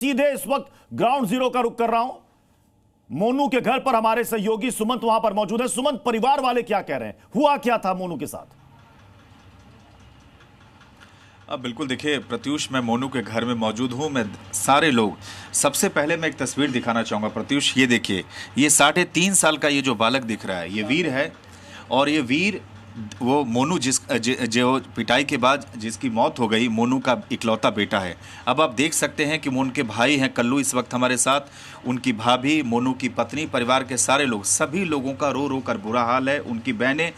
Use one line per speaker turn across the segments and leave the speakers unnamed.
सीधे इस वक्त ग्राउंड जीरो का रुख कर रहा हूं। मोनू के घर पर हमारे सहयोगी सुमंत वहां पर मौजूद है। सुमंत, परिवार वाले क्या कह रहे हैं, हुआ क्या था मोनू के साथ?
अब बिल्कुल देखिए प्रत्युष, मैं मोनू के घर में मौजूद हूँ। मैं सारे लोग, सबसे पहले मैं एक तस्वीर दिखाना चाहूँगा प्रत्युष। ये देखिए, ये 3.5 साल का ये जो बालक दिख रहा है, ये वीर है। और ये वीर वो मोनू जो पिटाई के बाद जिसकी मौत हो गई, मोनू का इकलौता बेटा है। अब आप देख सकते हैं कि उनके भाई हैं कल्लू इस वक्त हमारे साथ, उनकी भाभी, मोनू की पत्नी, परिवार के सारे लोग, सभी लोगों का रो रो कर बुरा हाल है। उनकी बहनें,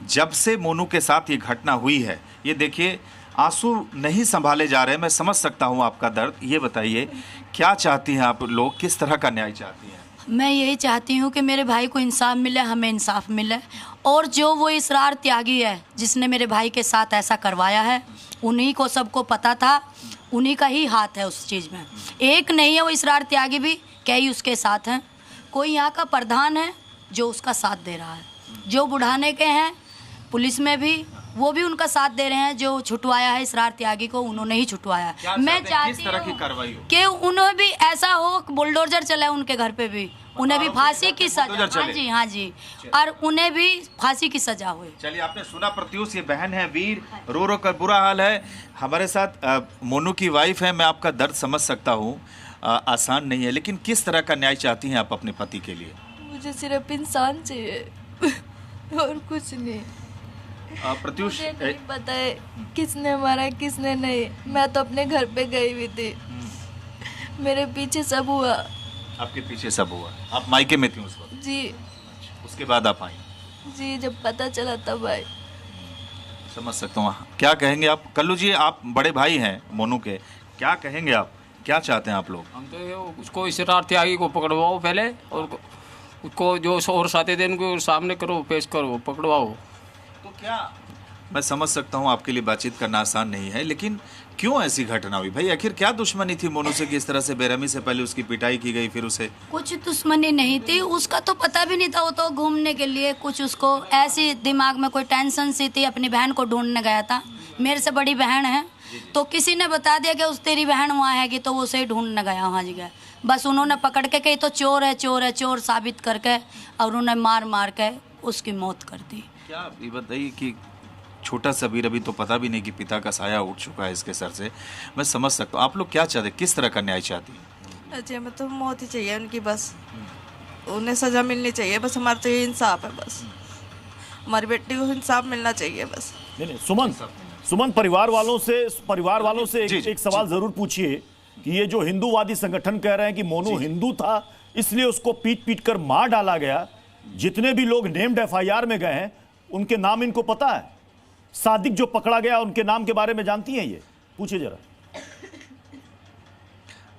जब से मोनू के साथ ये घटना हुई है, ये देखिए आंसू नहीं संभाले जा रहे हैं। मैं समझ सकता हूँ आपका दर्द। ये बताइए क्या चाहती हैं आप लोग, किस तरह का न्याय चाहती हैं?
मैं यही चाहती हूँ कि मेरे भाई को इंसाफ मिले, हमें इंसाफ मिले। और जो वो इसरार त्यागी है जिसने मेरे भाई के साथ ऐसा करवाया है, उन्हीं को सबको पता था, उन्हीं का ही हाथ है उस चीज़ में। एक नहीं है वो इसरार त्यागी भी, कई उसके साथ हैं। कोई यहाँ का प्रधान है जो उसका साथ दे रहा है, जो बुढ़ाने के हैं पुलिस में भी, वो भी उनका साथ दे रहे हैं। जो छुटवाया है इसरार त्यागी को, उन्होंने ही छुटवाया। मैं चाहती हूँ कि उन्हें भी ऐसा हो, बुलडोजर चले उनके घर पे भी, उन्हें भी फांसी की सजा। हाँ जी, और उन्हें भी फांसी की सजा हुई।
चलिए, आपने सुना प्रत्युष, ये बहन है वीर, रो रो कर बुरा हाल है। हमारे साथ मोनू की वाइफ है। मैं आपका दर्द समझ सकता हूँ, आसान नहीं है, लेकिन किस तरह का न्याय चाहती हैं आप अपने पति के लिए?
मुझे सिर्फ इंसान चाहिए और कुछ नहीं।
प्रत्युष,
नहीं पता है किसने मारा किसने नहीं। मैं तो अपने घर पे गई हुई थी, मेरे पीछे सब हुआ।
आपके पीछे सब हुआ? आप मायके में थी उस वक्त?
जी।
उसके बाद आप आई?
जी, जब पता चला तब आई।
समझ सकता हूँ। क्या कहेंगे आप कल्लू जी, आप बड़े भाई हैं मोनू के, क्या कहेंगे आप, क्या चाहते हैं आप लोग?
हम तो उसको इसरार त्यागी को पकड़वाओ पहले, और उसको जो और साथी थे उनको सामने करो, पेश करो, पकड़वाओ।
तो क्या, मैं समझ सकता हूँ आपके लिए बातचीत करना आसान नहीं है, लेकिन क्यों ऐसी घटना हुई भाई? आखिर क्या दुश्मनी थी मोनू से कि इस तरह से बेरहमी से पहले उसकी पिटाई की गई, फिर उसे?
कुछ दुश्मनी नहीं थी, उसका तो पता भी नहीं था। वो तो घूमने के लिए, कुछ उसको ऐसी दिमाग में कोई टेंशन सी थी, अपनी बहन को ढूंढने गया था। मेरे से बड़ी बहन है, तो किसी ने बता दिया कि उस तेरी बहन वहाँ है कि, तो वो उसे ही ढूंढने गया वहाँ जगह। बस उन्होंने पकड़ के कही तो चोर है चोर है चोर साबित करके, और उन्हें मार मार के उसकी मौत कर दी।
क्या ये बताइए कि छोटा सा वीर, अभी तो पता भी नहीं कि पिता का साया उठ चुका है इसके सर से। मैं समझ सकता हूँ। आप लोग क्या चाहते हैं, किस तरह का न्याय चाहती हैं?
अच्छा, मैं तो मौत ही चाहिए उनकी, बस उन्हें सज़ा मिलनी चाहिए, बस हमारा तो ये इंसाफ है। बस हमारी बेटी को इंसाफ मिलना चाहिए बस।
नहीं, सुमंत, परिवार वालों से एक सवाल जरूर पूछिए कि ये जो हिंदूवादी संगठन कह रहे हैं कि मोनू हिंदू था इसलिए उसको पीट पीट कर मार डाला गया, जितने भी लोग नेम्ड FIR में गए हैं उनके नाम इनको पता है? सादिक जो पकड़ा गया उनके नाम के बारे में जानती हैं? ये पूछिए जरा।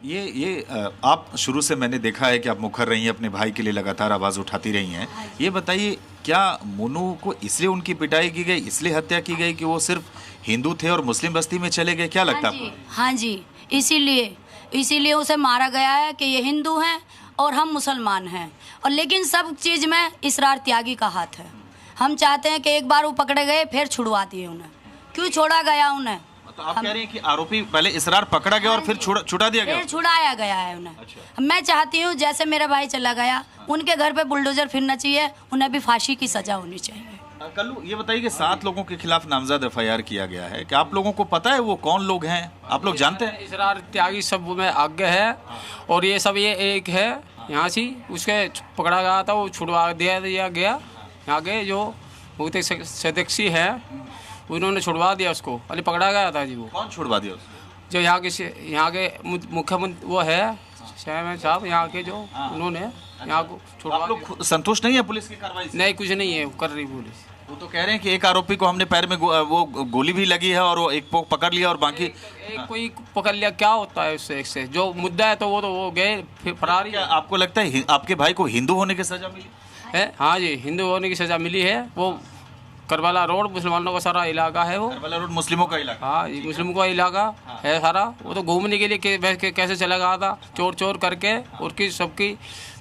ये आप शुरू से मैंने देखा है कि आप मुखर रही हैं, अपने भाई के लिए लगातार आवाज़ उठाती रही हैं। ये बताइए, क्या मोनू को इसलिए उनकी पिटाई की गई, इसलिए हत्या की गई कि वो सिर्फ हिंदू थे और मुस्लिम बस्ती में चले गए? क्या लगता है आपको?
हाँ जी, इसीलिए उसे मारा गया है कि ये हिंदू हैं और हम मुसलमान हैं। और लेकिन सब चीज़ में इसरार त्यागी का हाथ है। हम चाहते हैं कि एक बार वो पकड़े गए फिर छुड़वा दिए उन्हें। क्यों छोड़ा गया उन्हें?
तो आप कह रही हैं कि आरोपी पहले इसरार पकड़ा गया और फिर छुड़ा दिया गया?
फिर छुड़ाया गया है उन्हें।
अच्छा।
मैं चाहती हूँ जैसे मेरा भाई चला गया, उनके घर पे बुलडोजर फिरना चाहिए, उन्हें भी फांसी की सजा होनी चाहिए।
कल्लू, ये बताइए कि 7 लोगों के खिलाफ नामजद FIR किया गया है, क्या आप लोगों को पता है वो कौन लोग हैं? आप लोग जानते हैं?
इसरार त्यागी सब में आगे है, और ये सब ये एक है यहाँ से उसके पकड़ा गया था, वो छुड़वा दिया गया। यहाँ के जो बहुत सदस्य है उन्होंने छुड़वा दिया उसको, अरे पकड़ा गया था जी। वो
कौन छुड़वा दिया उसको?
जो यहाँ के मुख्यमंत्री वो है साहब, यहाँ के जो उन्होंने यहाँ को छुड़वा।
आप लोग संतुष्ट नहीं है पुलिस की कार्रवाई से?
नहीं, कुछ नहीं है कर रही पुलिस।
वो तो कह रहे हैं कि एक आरोपी को हमने पैर में वो गोली भी लगी है और वो एक पोक पकड़ लिया और बाकी
एक कोई पकड़ लिया, क्या होता है उससे? इससे जो मुद्दा है तो वो गए फिर फरार।
क्या आपको लगता है आपके भाई को हिंदू होने की सजा मिली
है? हाँ जी, हिंदू होने की सजा मिली है। वो करबला रोड मुसलमानों का सारा इलाका है, वो
करबला रोड मुस्लिमों का इलाका।
हाँ, ये मुस्लिमों का इलाका है सारा। वो तो घूमने के लिए कैसे चला गया था, चोर करके, और की सबकी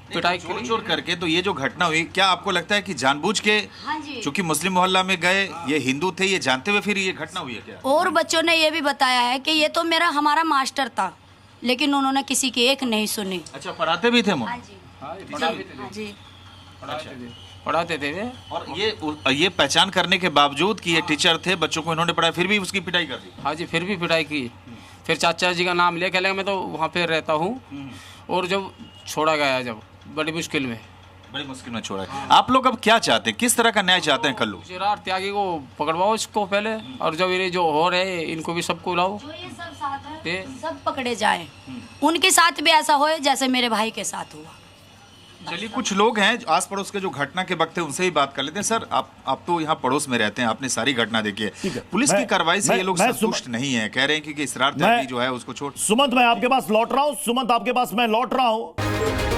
पिटाई
चोर करके। तो ये जो घटना हुई, क्या आपको लगता है कि जानबूझ के, चूंकि मुस्लिम मोहल्ला में गए, ये हिंदू थे, ये जानते हुए फिर ये घटना हुई है क्या?
और बच्चों ने ये भी बताया है कि ये तो हमारा मास्टर था, लेकिन उन्होंने किसी की एक नहीं सुनी।
अच्छा, पढ़ाते भी थे मोनू?
जी
पढ़ाते थे वे।
और ये पहचान करने के बावजूद कि ये टीचर थे, बच्चों को इन्होंने पढ़ाया, फिर भी उसकी पिटाई कर दी?
हाँ जी, फिर भी पिटाई की। फिर चाचा जी का नाम ले, कहले मैं तो वहाँ पे रहता हूँ। और जब छोड़ा गया, जब बड़ी मुश्किल में
छोड़ा है। आप लोग अब क्या चाहते हैं, किस तरह का न्याय चाहते हैं? कल्लू
चिरार त्यागी को पकड़वाओ इसको पहले, और जब ये जो हो रहे इनको भी सबको लाओ,
जो ये सब साथ है
ये
सब पकड़े जाएं। उनके साथ भी ऐसा होए जैसे मेरे भाई के साथ हुआ।
चलिए, कुछ लोग हैं आस पड़ोस के जो घटना के वक्त है उनसे ही बात कर लेते हैं। सर, आप तो यहाँ पड़ोस में रहते हैं, आपने सारी घटना देखी है। पुलिस की कार्रवाई से ये लोग संतुष्ट नहीं है, कह रहे हैं कि इसरार त्यागी जो है उसको छोड़।
सुमंत, मैं आपके पास लौट रहा हूँ। सुमंत, आपके पास मैं लौट रहा हूँ।